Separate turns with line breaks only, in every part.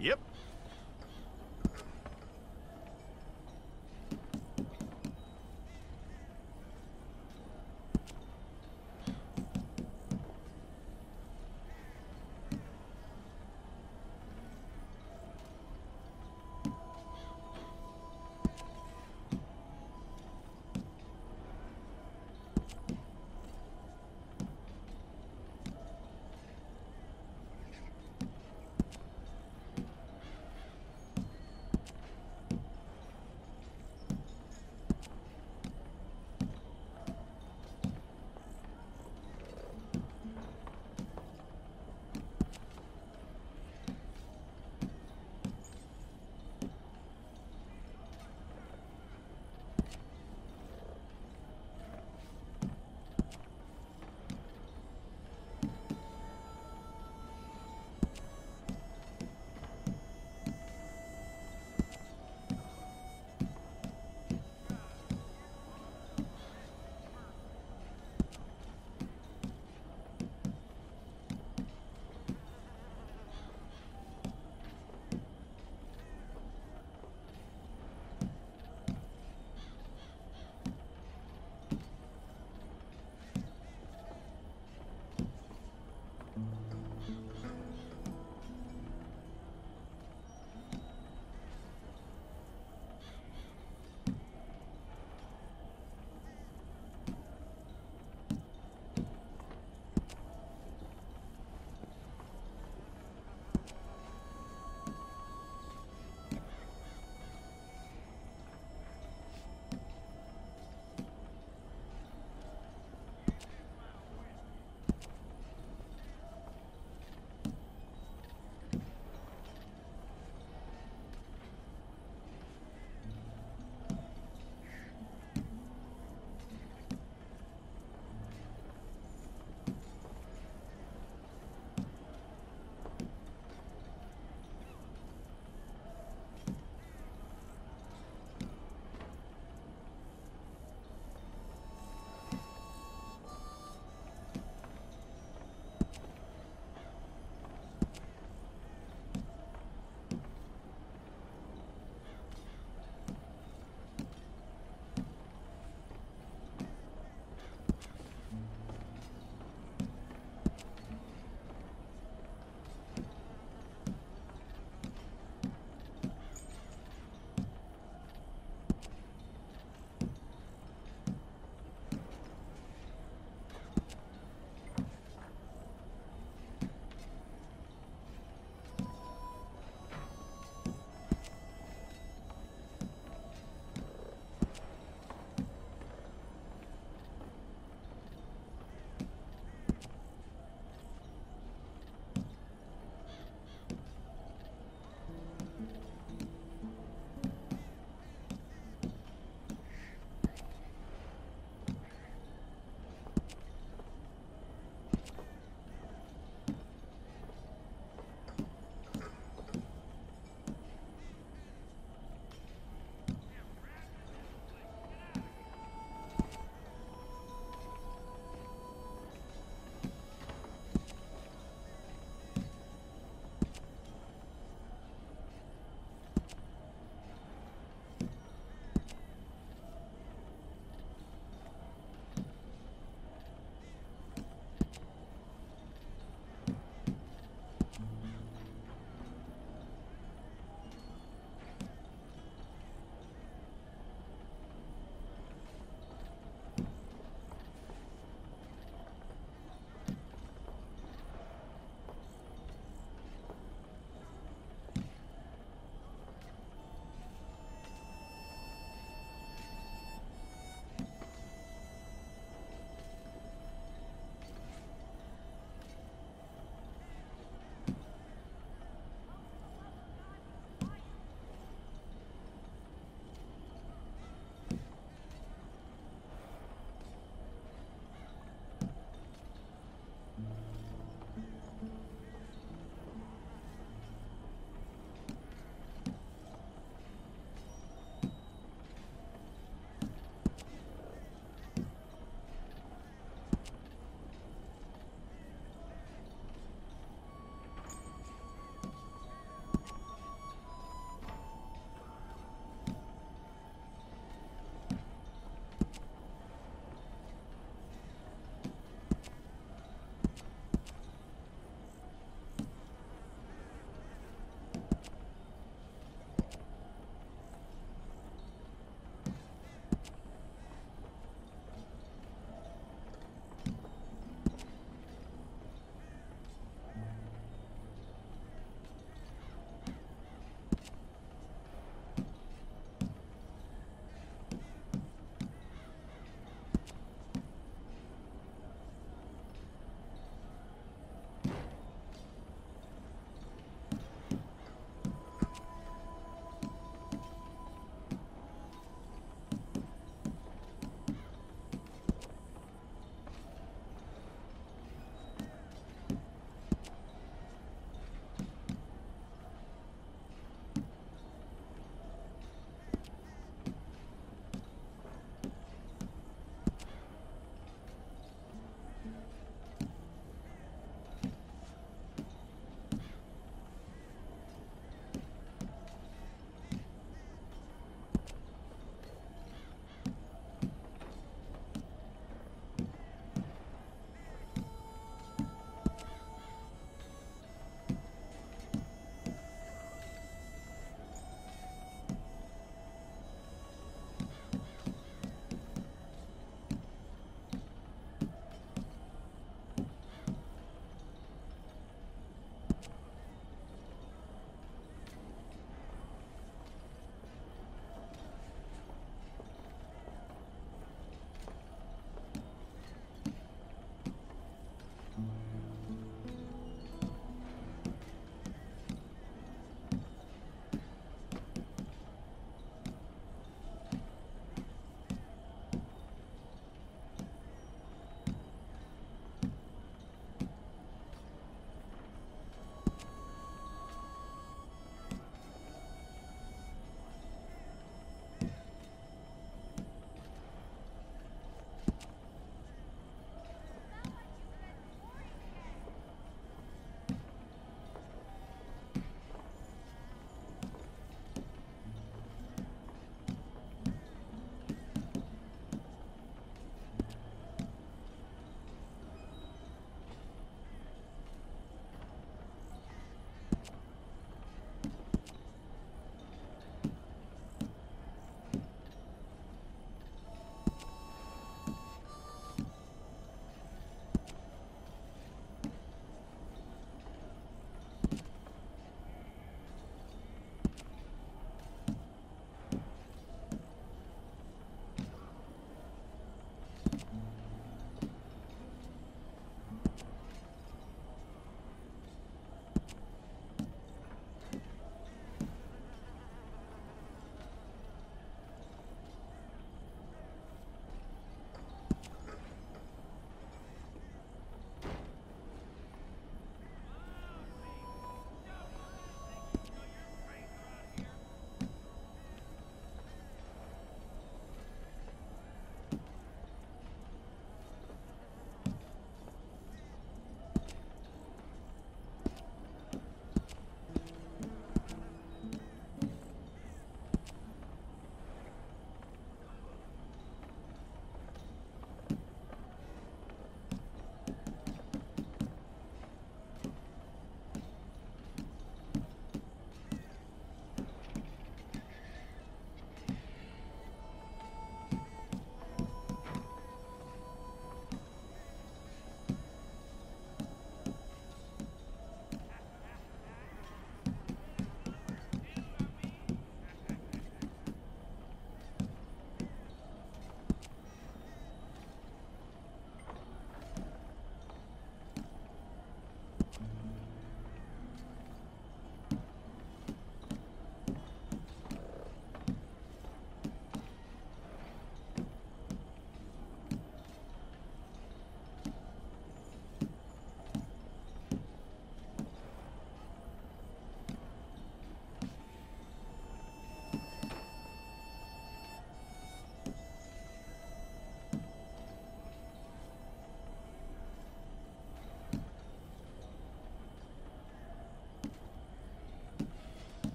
Yep.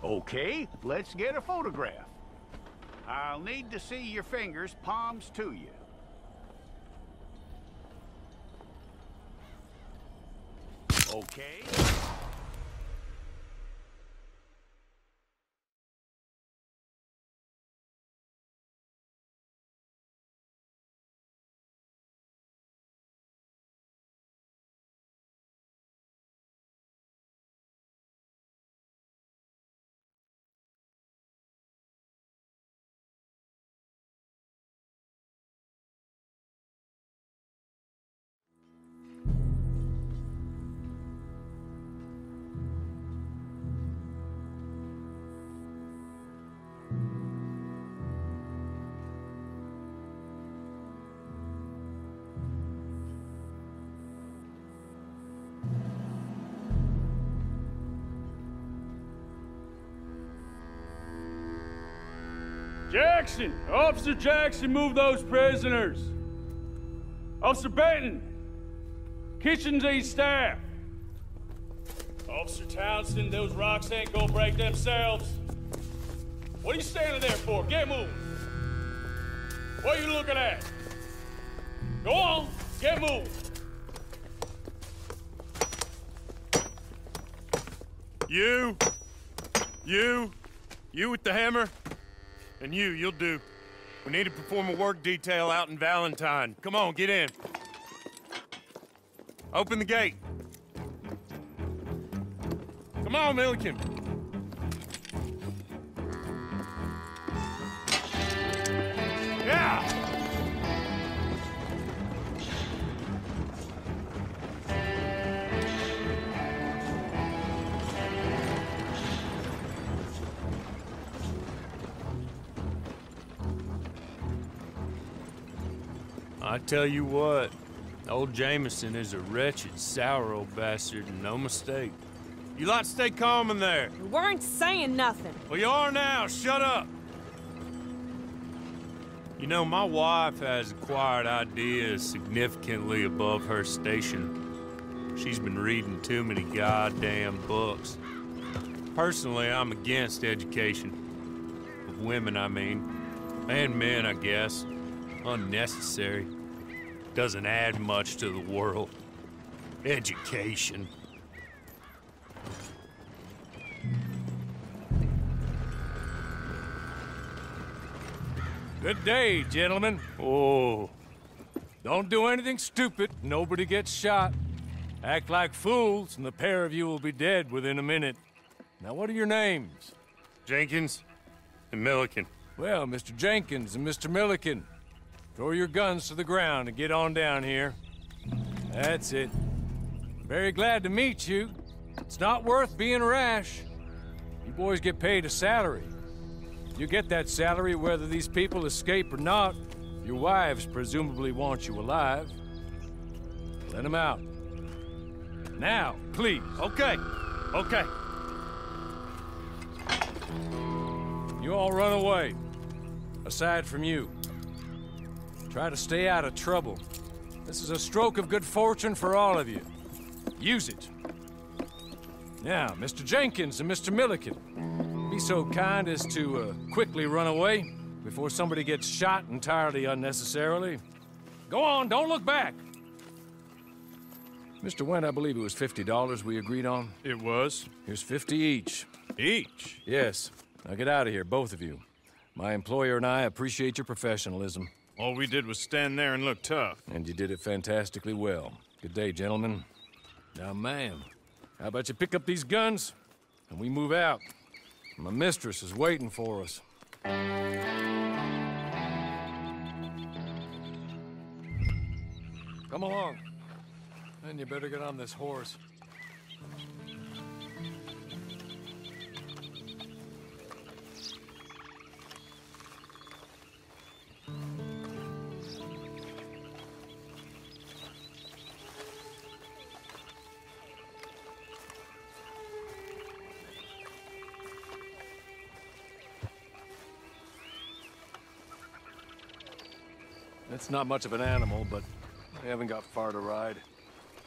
Okay, let's get a photograph. I'll need to see your fingers, palms to you. Okay.
Jackson! Officer Jackson, move those prisoners! Officer Benton! Kitchens aid staff! Officer Townsend, those rocks ain't gonna break themselves. What are you standing there for? Get moving! What are you looking at? Go on, get moving!
You with the hammer? And you'll do. We need to perform a work detail out in Valentine. Come on, get in. Open the gate. Come on, Milliken. Yeah! I tell you what, old Jameson is a wretched, sour old bastard, and no mistake. You lot stay calm in there.
We weren't saying nothing.
Well, you are now. Shut up. You know, my wife has acquired ideas significantly above her station. She's been reading too many goddamn books. Personally, I'm against education. Of women, I mean. And men, I guess. Unnecessary. Doesn't add much to the world. Education.
Good day, gentlemen.
Oh.
Don't do anything stupid. Nobody gets shot. Act like fools, and the pair of you will be dead within a minute. Now, what are your names?
Jenkins and Milliken.
Well, Mr. Jenkins and Mr. Milliken, throw your guns to the ground and get on down here. That's it. Very glad to meet you. It's not worth being rash. You boys get paid a salary. You get that salary whether these people escape or not. Your wives presumably want you alive. Let them out. Now, please.
Okay.
You all run away. Aside from you. Try to stay out of trouble. This is a stroke of good fortune for all of you. Use it. Now, Mr. Jenkins and Mr. Milliken, be so kind as to quickly run away before somebody gets shot entirely unnecessarily. Go on, don't look back. Mr. Wendt, I believe it was $50 we agreed on.
It was.
Here's 50 each.
Each?
Yes. Now get out of here, both of you. My employer and I appreciate your professionalism.
All we did was stand there and look tough.
And you did it fantastically well. Good day, gentlemen. Now, ma'am, how about you pick up these guns and we move out? My mistress is waiting for us. Come along. Then you better get on this horse. It's not much of an animal, but we haven't got far to ride.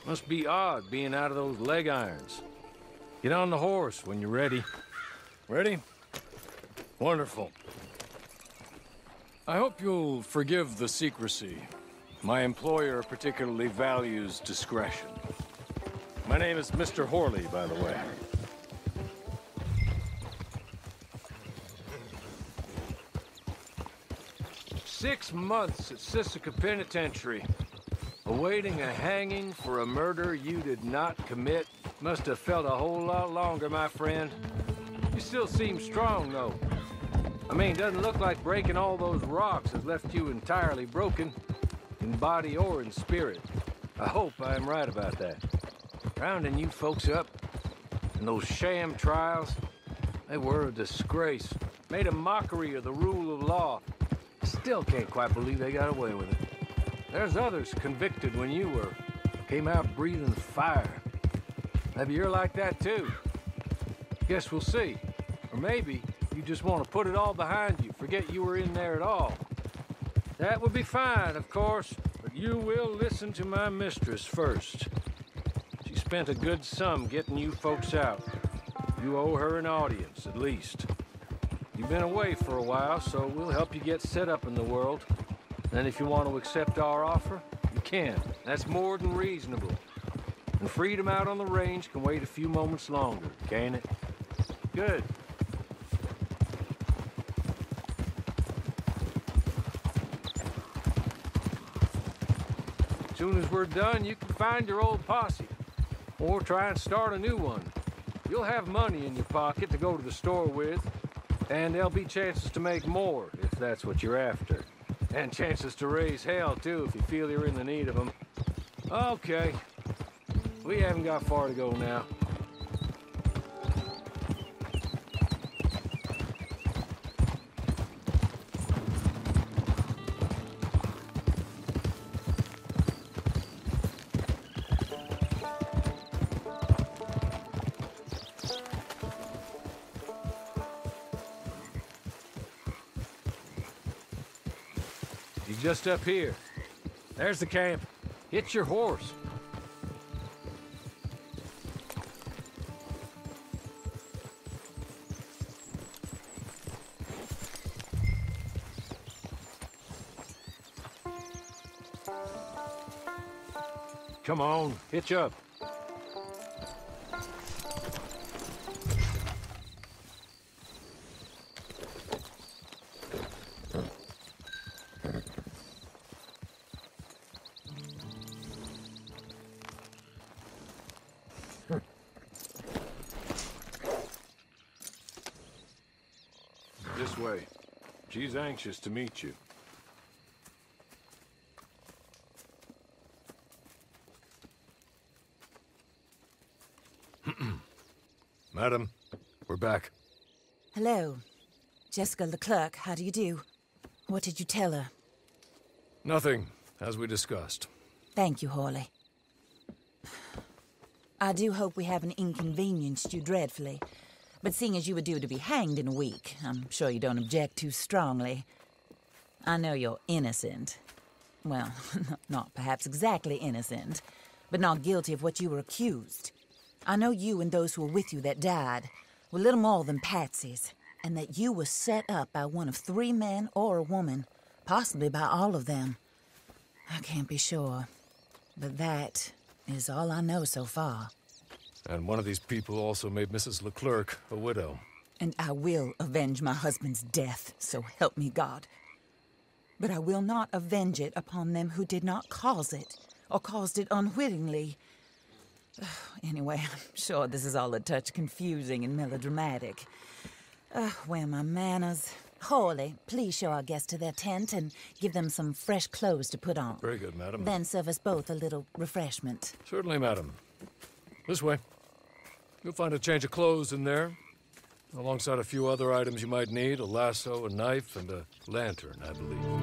Must be odd being out of those leg irons. Get on the horse when you're ready. Ready? Wonderful. I hope you'll forgive the secrecy. My employer particularly values discretion. My name is Mr. Horley, by the way. "6 months at Sisika Penitentiary, awaiting a hanging for a murder you did not commit. Must have felt a whole lot longer, my friend. You still seem strong, though. I mean, doesn't look like breaking all those rocks has left you entirely broken, in body or in spirit. I hope I am right about that. Rounding you folks up, and those sham trials, they were a disgrace. Made a mockery of the rule of law. Still can't quite believe they got away with it. There's others convicted when you were. Came out breathing fire. Maybe you're like that too. Guess we'll see. Or maybe you just want to put it all behind you, forget you were in there at all. That would be fine, of course, but you will listen to my mistress first. She spent a good sum getting you folks out. You owe her an audience, at least. You've been away for a while, so we'll help you get set up in the world. Then if you want to accept our offer, you can. That's more than reasonable. And freedom out on the range can wait a few moments longer, can't it? Good. As soon as we're done, you can find your old posse. Or try and start a new one. You'll have money in your pocket to go to the store with. And there'll be chances to make more, if that's what you're after. And chances to raise hell, too, if you feel you're in the need of them. Okay. We haven't got far to go now. He's just up here. There's the camp. Hit your horse. Come on, hitch up. This way. She's anxious to meet you. Madam, we're back.
Hello. Jessica Leclerc, how do you do? What did you tell her?
Nothing, as we discussed.
Thank you, Horley. I do hope we haven't inconvenienced you dreadfully. But seeing as you were due to be hanged in a week, I'm sure you don't object too strongly. I know you're innocent. Well, not perhaps exactly innocent, but not guilty of what you were accused. I know you and those who were with you that died were little more than patsies, and that you were set up by one of 3 men or a woman, possibly by all of them. I can't be sure, but that is all I know so far.
And one of these people also made Mrs. Leclerc a widow.
And I will avenge my husband's death, so help me God. But I will not avenge it upon them who did not cause it, or caused it unwittingly. Anyway, I'm sure this is all a touch confusing and melodramatic. Where are my manners? Horley, please show our guests to their tent and give them some fresh clothes to put on.
Very good, madam.
Then serve us both a little refreshment.
Certainly, madam. This way. You'll find a change of clothes in there, alongside a few other items you might need, a lasso, a knife, and a lantern, I believe.